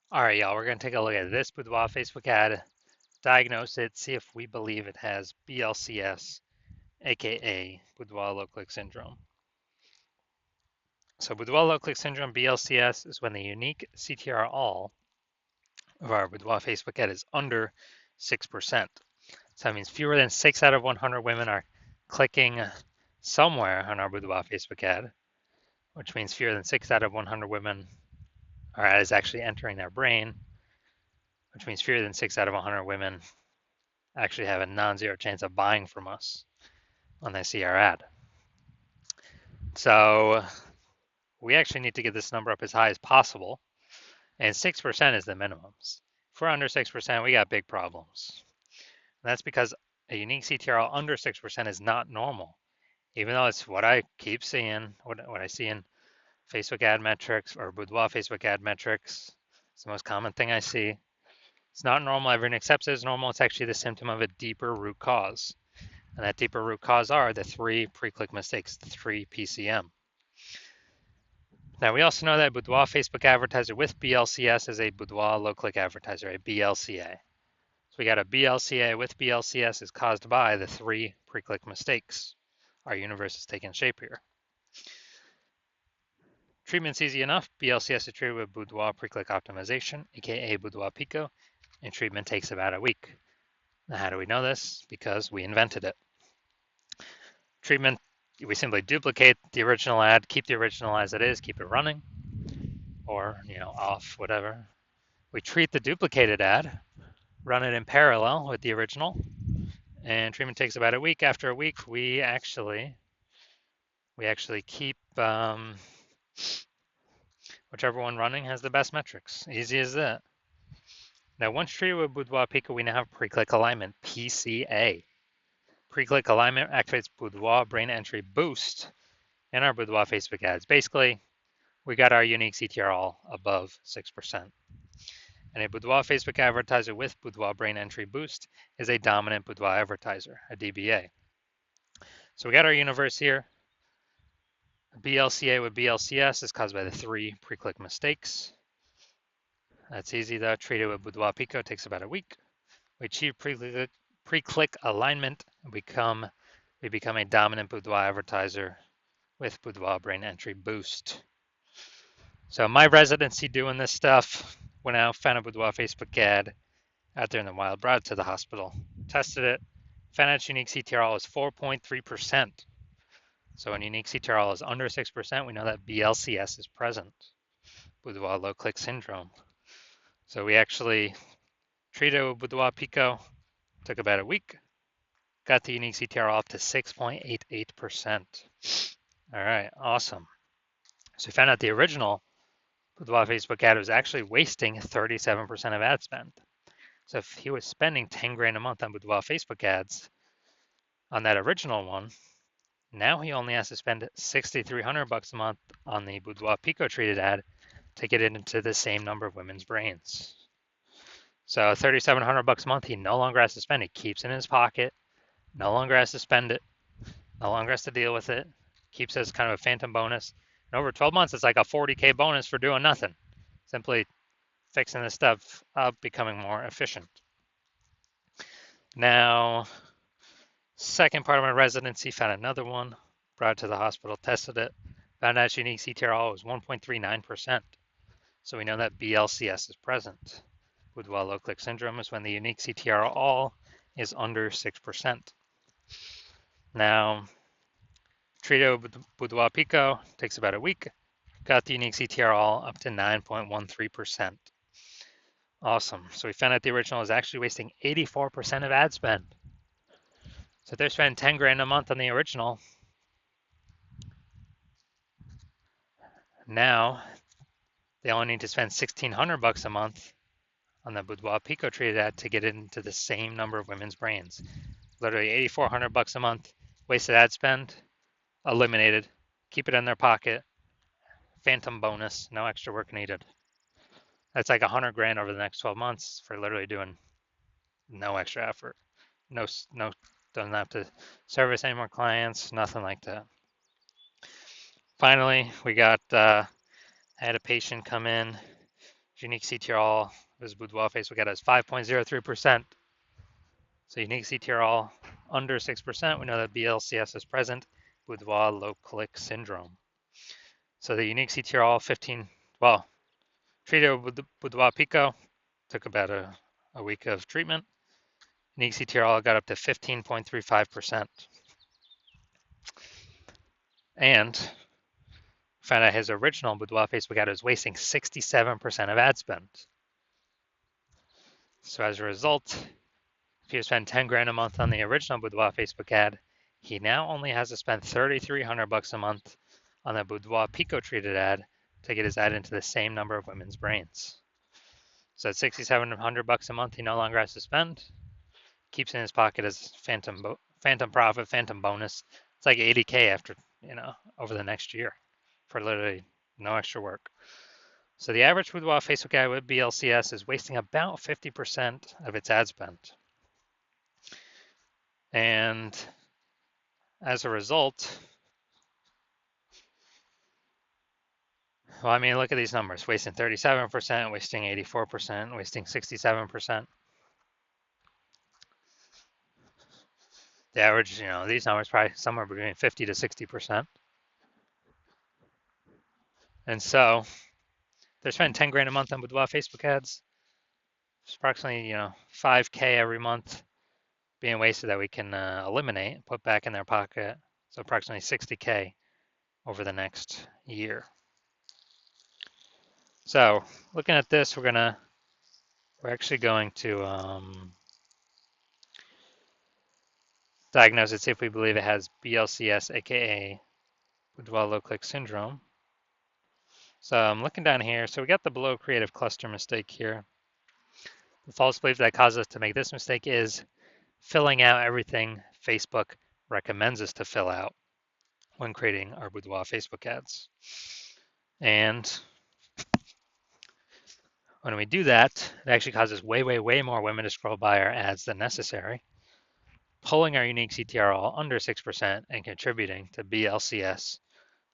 All right, y'all, we're going to take a look at this Boudoir Facebook ad, diagnose it, see if we believe it has BLCS, aka Boudoir low click syndrome. So, Boudoir low click syndrome, BLCS, is when the unique CTR all of our Boudoir Facebook ad is under 6%. So, that means fewer than 6 out of 100 women are clicking somewhere on our Boudoir Facebook ad, which means fewer than 6 out of 100 women, our ad is actually entering their brain, which means fewer than 6 out of 100 women actually have a non-zero chance of buying from us when they see our ad. So we actually need to get this number up as high as possible, and 6% is the minimums. If we're under 6%, we got big problems. And that's because a unique CTRL under 6% is not normal, even though it's what I keep seeing, what I see in Facebook ad metrics or Boudoir Facebook ad metrics. It's the most common thing I see. It's not normal. Everyone accepts it as normal. It's actually the symptom of a deeper root cause. And that deeper root cause are the 3 pre-click mistakes, the 3 PCM. Now, we also know that Boudoir Facebook advertiser with BLCS is a Boudoir low-click advertiser, a BLCA. So we got a BLCA with BLCS is caused by the 3 pre-click mistakes. Our universe is taking shape here. Treatment's easy enough. BLCS is treated with Boudoir pre-click optimization, aka Boudoir Pico, and treatment takes about a week. Now, how do we know this? Because we invented it. Treatment, we simply duplicate the original ad, keep the original as it is, keep it running, or off, whatever. We treat the duplicated ad, run it in parallel with the original, and treatment takes about a week. After a week, we actually keep whichever one running has the best metrics. Easy as that. Now, once treated with Boudoir Pico, we now have pre-click alignment, PCA. Pre-click alignment activates Boudoir brain entry boost in our Boudoir Facebook ads. Basically, we got our unique CTR all above 6%. And a Boudoir Facebook advertiser with Boudoir brain entry boost is a dominant Boudoir advertiser, a DBA. So we got our universe here. BLCA with BLCS is caused by the 3 pre-click mistakes. That's easy though. Treated with Boudoir Pico takes about a week. We achieve pre-click alignment and we become a dominant Boudoir advertiser with Boudoir brain entry boost. So my residency doing this stuff, went out, found a Boudoir Facebook ad out there in the wild, brought it to the hospital, tested it, found out its unique CTRL is 4.3%. So when unique CTRL is under 6%, we know that BLCS is present, Boudoir low click syndrome. So we actually treated it with Boudoir Pico, took about a week, got the unique CTRL up to 6.88%. All right, awesome. So we found out the original Boudoir Facebook ad was actually wasting 37% of ad spend. So if he was spending 10 grand a month on Boudoir Facebook ads on that original one, now he only has to spend 6,300 bucks a month on the Boudoir Pico treated ad to get it into the same number of women's brains. So 3,700 bucks a month, he no longer has to spend. He keeps it in his pocket, no longer has to spend it, no longer has to deal with it. Keeps it as kind of a phantom bonus. And over 12 months, it's like a 40K bonus for doing nothing. Simply fixing this stuff up, becoming more efficient. Now, second part of my residency, found another one, brought it to the hospital, tested it, found out its unique CTRL was 1.39%. So we know that BLCS is present. Boudoir low click syndrome is when the unique CTRL all is under 6%. Now, treated with Boudoir Pico takes about a week, got the unique CTRL all up to 9.13%. Awesome. So we found out the original is actually wasting 84% of ad spend. So if they're spending 10 grand a month on the original, now they only need to spend 1,600 bucks a month on the Boudoir Pico treated ad to get it into the same number of women's brains. Literally 8,400 bucks a month, wasted ad spend, eliminated, keep it in their pocket, phantom bonus, no extra work needed. That's like 100 grand over the next 12 months for literally doing no extra effort. No, doesn't have to service any more clients, nothing like that. Finally, we got, I had a patient come in. Unique CTR is Boudoir Facebook ad is 5.03%. So unique CTR under 6%, we know that BLCS is present, Boudoir low click syndrome. So the unique CTR 15, well, treated with the Boudoir Pico, took about a week of treatment. Unique CTR got up to 15.35%. And found out his original Boudoir Facebook ad was wasting 67% of ad spend. So as a result, if you spend 10 grand a month on the original Boudoir Facebook ad, he now only has to spend 3,300 bucks a month on the Boudoir Pico treated ad to get his ad into the same number of women's brains. So at 6,700 bucks a month, he no longer has to spend. Keeps in his pocket as phantom profit, phantom bonus. It's like 80K after, over the next year for literally no extra work. So the average Boudoir Facebook ad with BLCS is wasting about 50% of its ad spend. And as a result, well, I mean, look at these numbers, wasting 37%, wasting 84%, wasting 67%. The average, these numbers probably somewhere between 50 to 60%. And so they're spending 10 grand a month on Boudoir Facebook ads. It's approximately, 5K every month being wasted that we can eliminate and put back in their pocket. So approximately 60K over the next year. So looking at this, we're actually going to diagnose it, see if we believe it has BLCS, aka Boudoir low click syndrome. So I'm looking down here. So we got the below creative cluster mistake here. The false belief that causes us to make this mistake is filling out everything Facebook recommends us to fill out when creating our Boudoir Facebook ads. And when we do that, it actually causes way, way, way more women to scroll by our ads than necessary, pulling our unique CTR all under 6% and contributing to BLCS,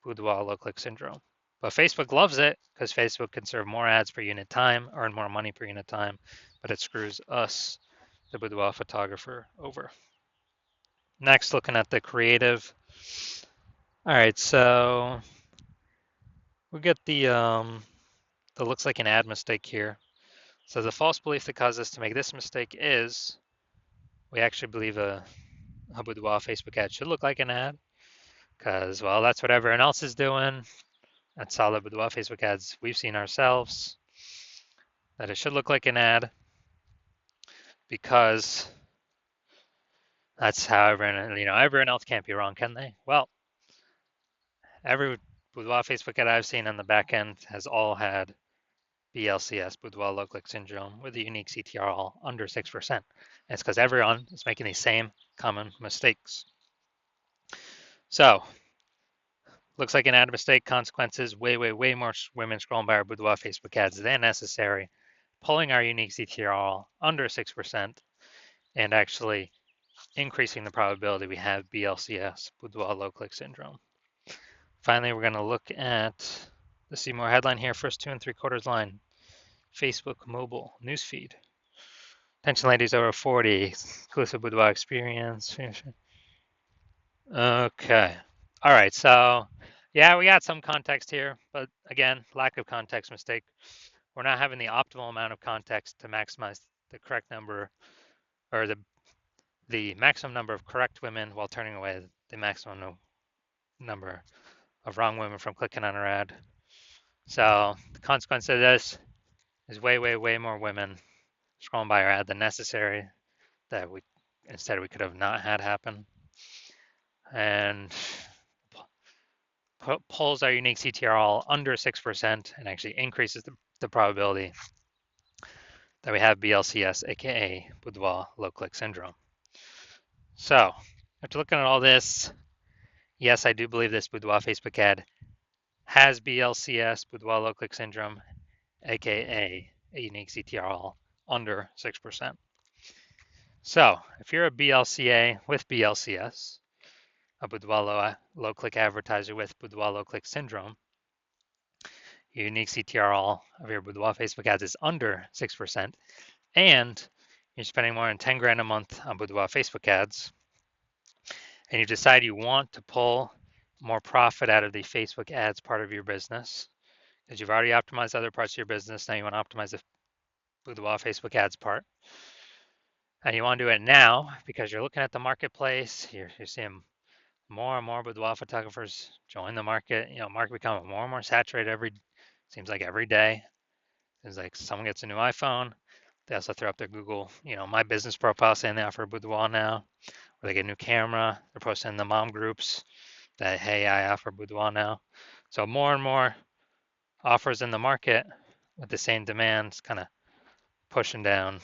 Boudoir low click syndrome. But Facebook loves it because Facebook can serve more ads per unit time, earn more money per unit time, but it screws us, the Boudoir photographer, over. Next, looking at the creative. All right, so we get the looks like an ad mistake here. So the false belief that caused us to make this mistake is we actually believe a Boudoir Facebook ad should look like an ad because, well, that's what everyone else is doing. That's all the Boudoir Facebook ads we've seen ourselves, that it should look like an ad because that's how everyone else can't be wrong, can they? Well, every Boudoir Facebook ad I've seen on the back end has all had BLCS, Boudoir low click syndrome, with a unique CTR all under 6%. And it's because everyone is making these same common mistakes. So, looks like an ad mistake. Consequences: way, way, way more women scrolling by our Boudoir Facebook ads than necessary, pulling our unique CTR all under 6%, and actually increasing the probability we have BLCS, Boudoir low click syndrome. Finally, we're going to look at the see more headline here, first 2 3/4 line, Facebook mobile newsfeed. Attention ladies over 40, exclusive Boudoir experience. Okay. All right, so yeah, we got some context here, but again, lack of context mistake. We're not having the optimal amount of context to maximize the correct number, or the maximum number of correct women while turning away the maximum number of wrong women from clicking on our ad. So the consequence of this is way, way, way more women scrolling by our ad than necessary that we could have not had happen. And pulls our unique CTR all under 6% and actually increases the probability that we have BLCS, aka Boudoir low click syndrome. So after looking at all this, yes, I do believe this Boudoir Facebook ad has BLCS, Boudoir low click syndrome, aka a unique CTR all under 6%. So if you're a BLCA with BLCS, a Boudoir low click advertiser with Boudoir low click syndrome, your unique CTRL of your Boudoir Facebook ads is under 6%, and you're spending more than 10 grand a month on Boudoir Facebook ads, and you decide you want to pull more profit out of the Facebook ads part of your business, because you've already optimized other parts of your business, now you want to optimize the Boudoir Facebook ads part. And you want to do it now because you're looking at the marketplace, you're seeing more and more boudoir photographers join the market. Market becoming more and more saturated seems like every day. Seems like someone gets a new iPhone. They also throw up their Google, my business profile saying they offer boudoir now, or they get a new camera. They're posting in the mom groups that, hey, I offer boudoir now. So more and more offers in the market with the same demands, kind of pushing down,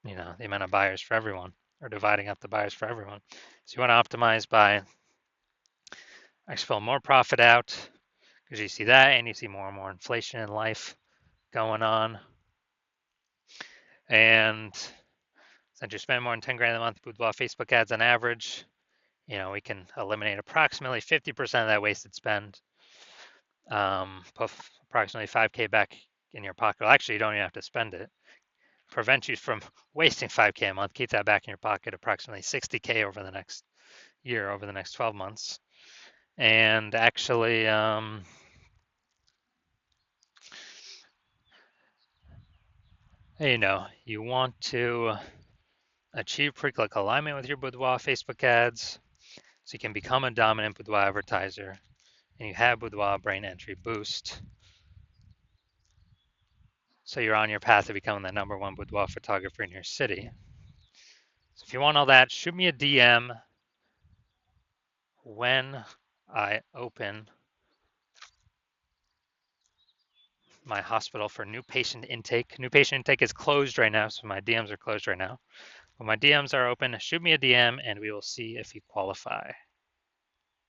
the amount of buyers for everyone, or dividing up the buyers for everyone. So you want to optimize by actually pull more profit out, because you see that, and you see more and more inflation in life going on. And since you spend more than 10 grand a month with Facebook ads on average, we can eliminate approximately 50% of that wasted spend. Put approximately 5K back in your pocket. Well, actually, you don't even have to spend it. Prevent you from wasting 5K a month. Keep that back in your pocket, approximately 60K over the next year, over the next 12 months. And actually, you want to achieve pre-click alignment with your Boudoir Facebook ads so you can become a dominant Boudoir advertiser, and you have Boudoir brain entry boost. So you're on your path to becoming the #1 boudoir photographer in your city. So if you want all that, shoot me a DM when I open my hospital for new patient intake. New patient intake is closed right now, so my DMs are closed right now. When my DMs are open, shoot me a DM and we will see if you qualify.